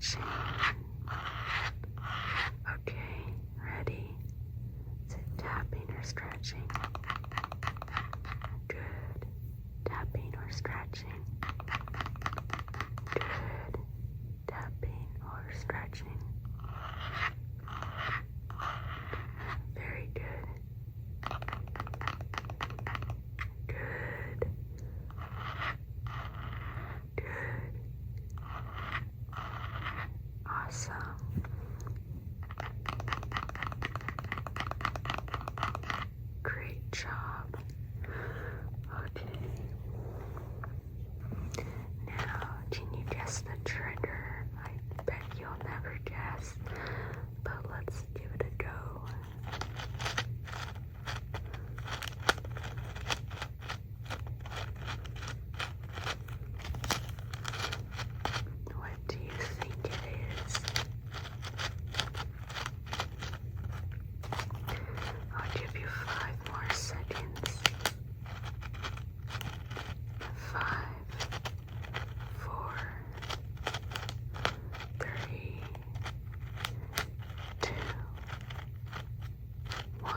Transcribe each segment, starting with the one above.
scratching. Okay, ready? Is it tapping or scratching? Good. Tapping or scratching? Good. Tapping or scratching? Very good. Good. Good. Awesome. Great job. Okay. Now, can you guess the trigger? I bet you'll never guess, but let's give it a go. What do you think it is? I'll give you 5 more seconds. 5, 4, 3, 2, 1.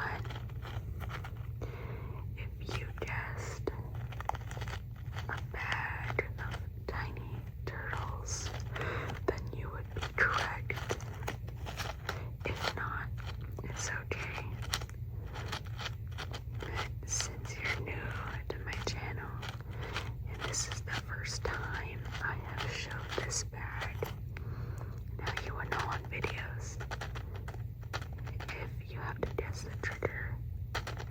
If you guessed a bag of tiny turtles, then you would be correct. If not, it's okay. Since you're new to my channel, and this is the first time I have showed this bag, now you will know on videos. If you have to guess the trigger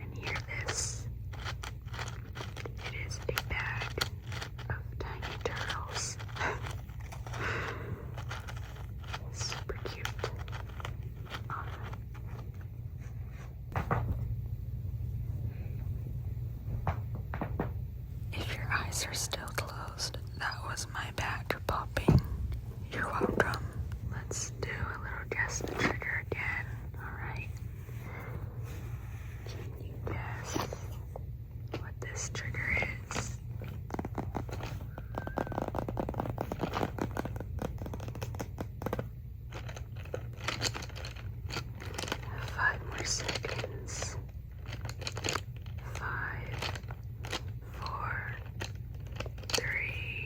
and hear this, it is a bag of tiny turtles. Super cute. If your eyes are still closed, that was my bag popping. You're welcome. Let's do a little guess the trigger again. Alright. Can you guess what this trigger is? 5 more seconds. 5, 4, 3,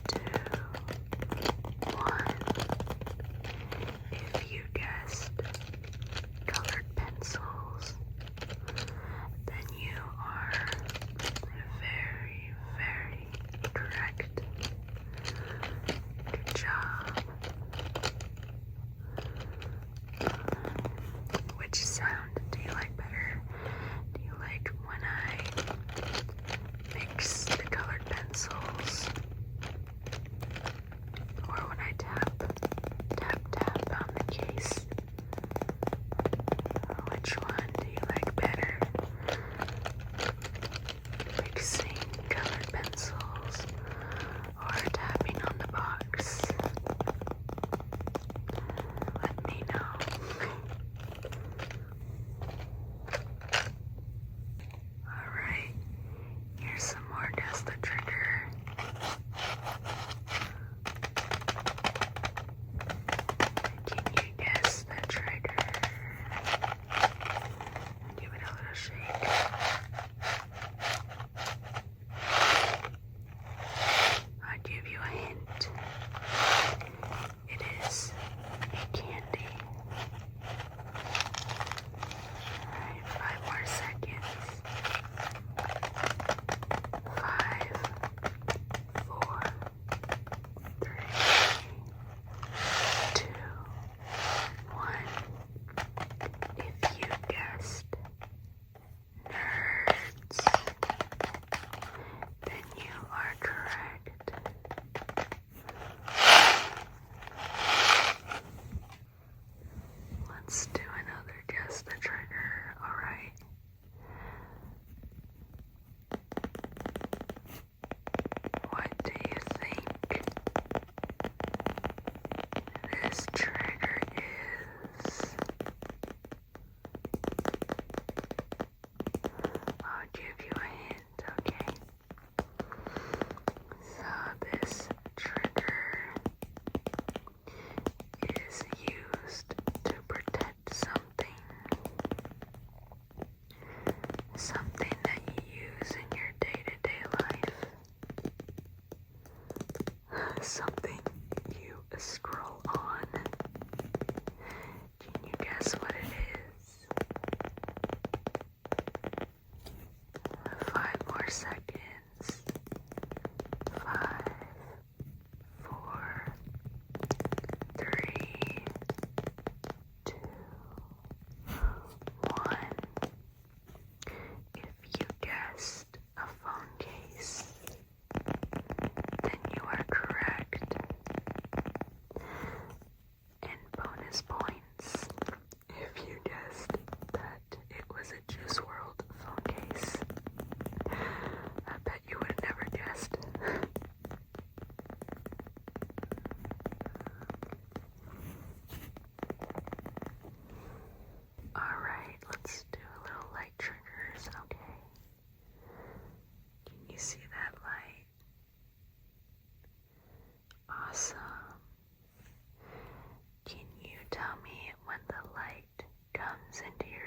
2, 1. If you guessed colored pencils, then you are very, very correct. Good job. Which sound do you like better? Do you like when I mix the colored pencils? Or when I tap, tap, tap on the case? Which one do you like better? Mixing colored pencils or tapping on the box? Let me know. Alright, here's some more Guess the Trigger. Can you guess the trigger? Give it a little shake. I'll give you a hint. It is a candy. Alright, 5 more seconds. 5, 4, 3, 2, 1. If you guessed nerds, then you are correct. Let's do another Guess the Trigger. Alright. What do you think this trigger is? I'll give you a hint, okay? So this trigger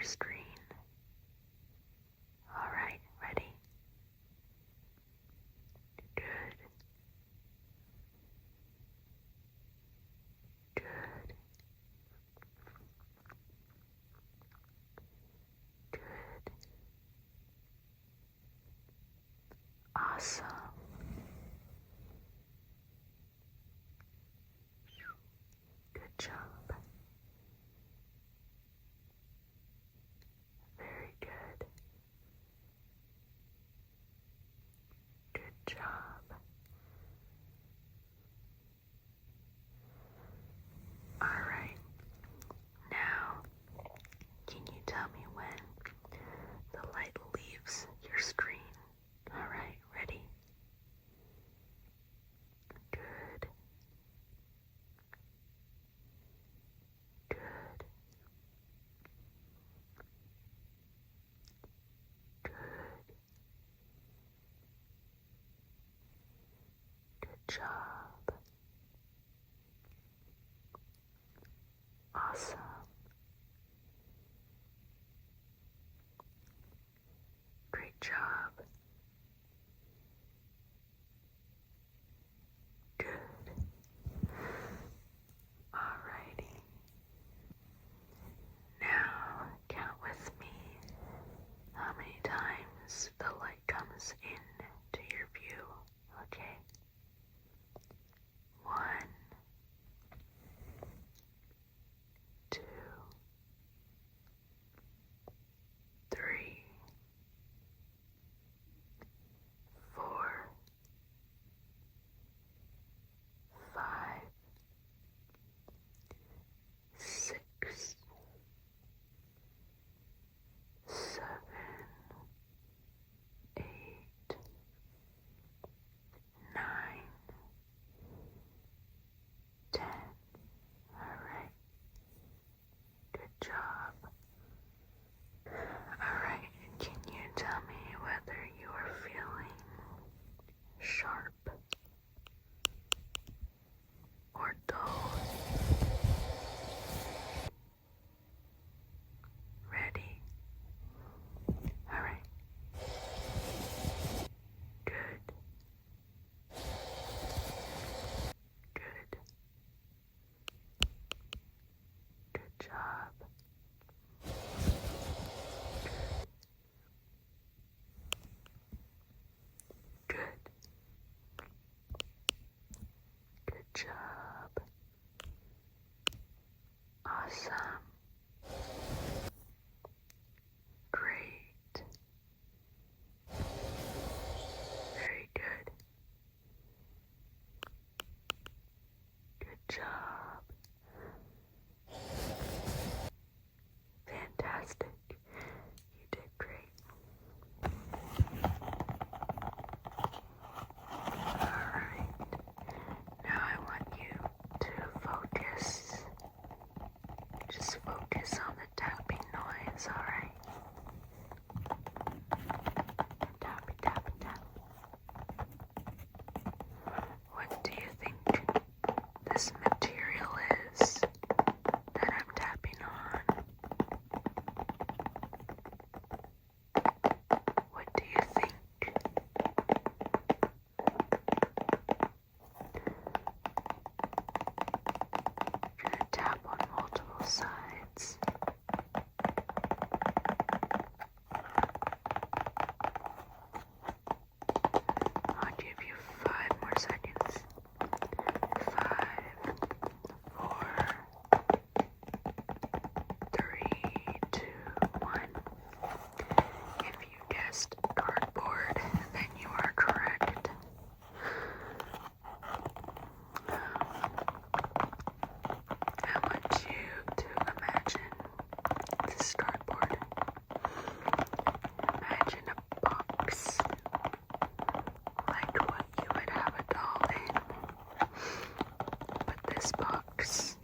screen. Alright, ready? Good. Good. Good. Awesome. Good job. Very good. Good job. Alright. Now, can you tell me when the light leaves your screen? Alright, ready? Good. Good. Good. Good job. Awesome. Great job. Good. Alrighty. Now count with me how many times the light comes in to your view, okay? 1, 2, 3, 4, 5, 6, 7, 8, 9, 10. Alright. Good job. Alright, can you tell me whether you are feeling sharp or dull? Ready? Alright. Good. Good. Good job. Good. Good job. Awesome. Great. Very good. Good job. Fantastic. You did great. Alright. Now I want you to focus. Just focus on the tapping noise, alright? Tappy, tappy, tap. What do you think this material is that I'm tapping on? What do you think? You're gonna tap on multiple sides. I'll give you 5 more seconds. 5, 4, 3, 2, 1. If you guessed cardboard, then you are correct. I want you to imagine this cardboard. Imagine a box, like what you would have a doll in. But this box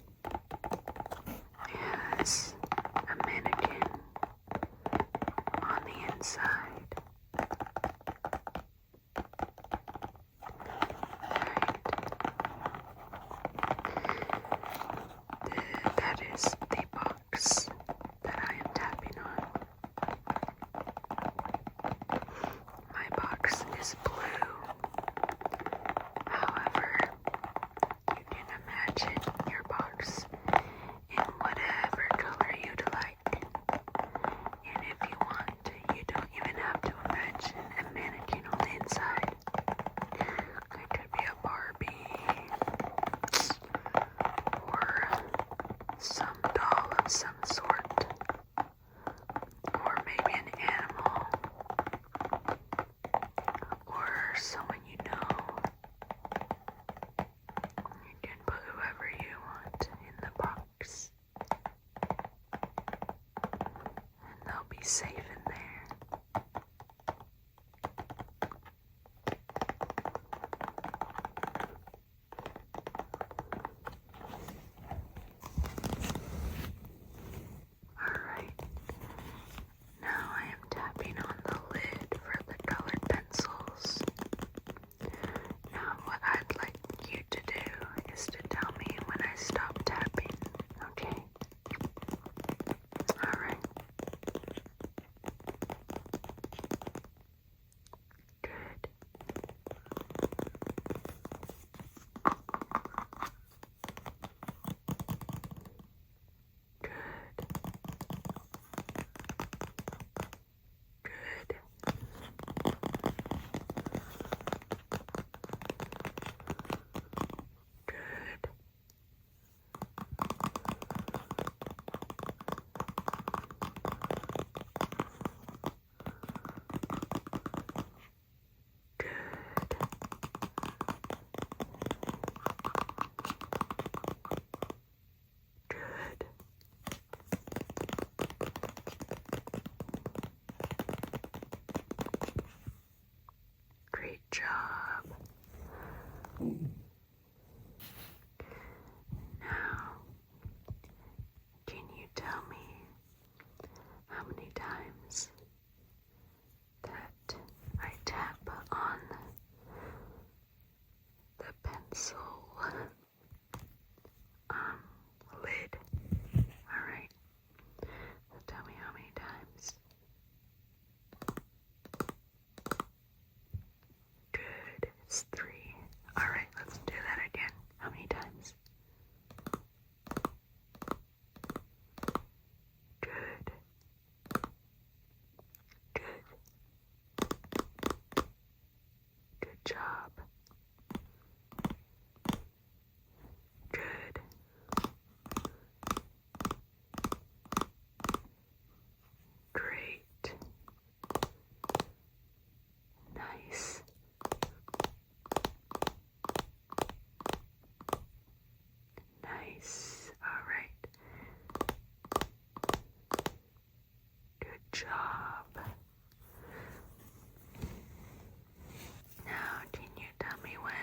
has a mannequin on the inside. Right. That is the box that I am tapping on. imagine your box in whatever color you'd like. And if you want, you don't even have to imagine a mannequin on the inside. It could be a Barbie or some doll of some sort, or maybe an animal, or someone you know. You can put whoever you want in the box, and they'll be safe in there. Alright, now I am tapping on the lid for the colored pencils. Now what I'd like you to do is to tell me when I stop tapping, okay? Alright. Good. Good. Good. Good. Good. Great job. Now, can you tell me how many times that I tap on the pencil lid? Alright. So tell me how many times. Good. It's 3. Alright, let's do that again. How many times? Good. Good. Good job. Good. Great. Nice. Nice. All right. Good job. Now, can you tell me when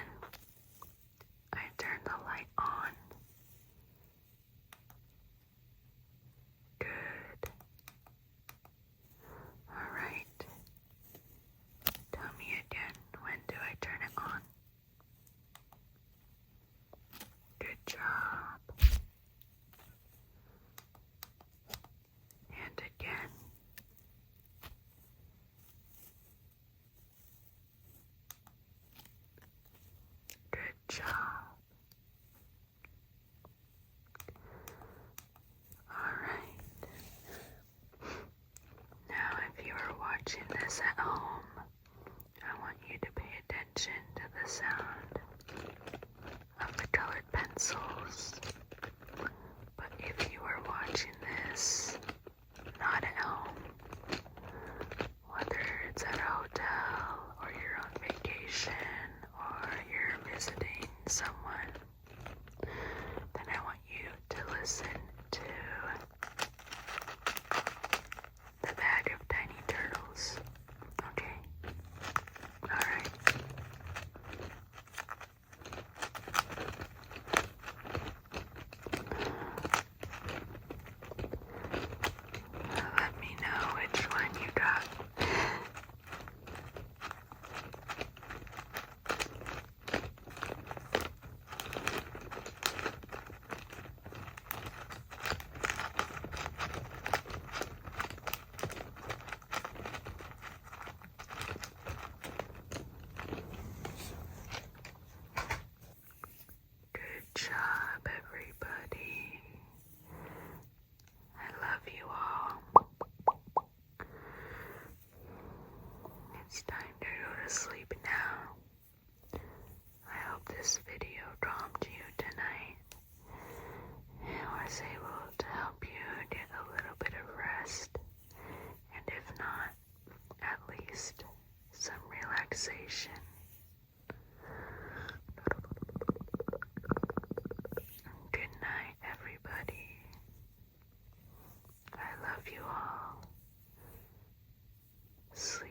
I turn the light on? Good. All right. Tell me again, when do I turn it on? Good job. And again. Good job. Alright. Now, if you are watching this at home, I want you to pay attention to the sound of the colored pencils. But if you are watching this not at home, whether it's at a hotel or you're on vacation or you're visiting someone, then I want you to listen to the bag of tiny turtles. Okay? Alright. Let me know which one you got. relaxation. Good night, everybody. I love you all. Sleep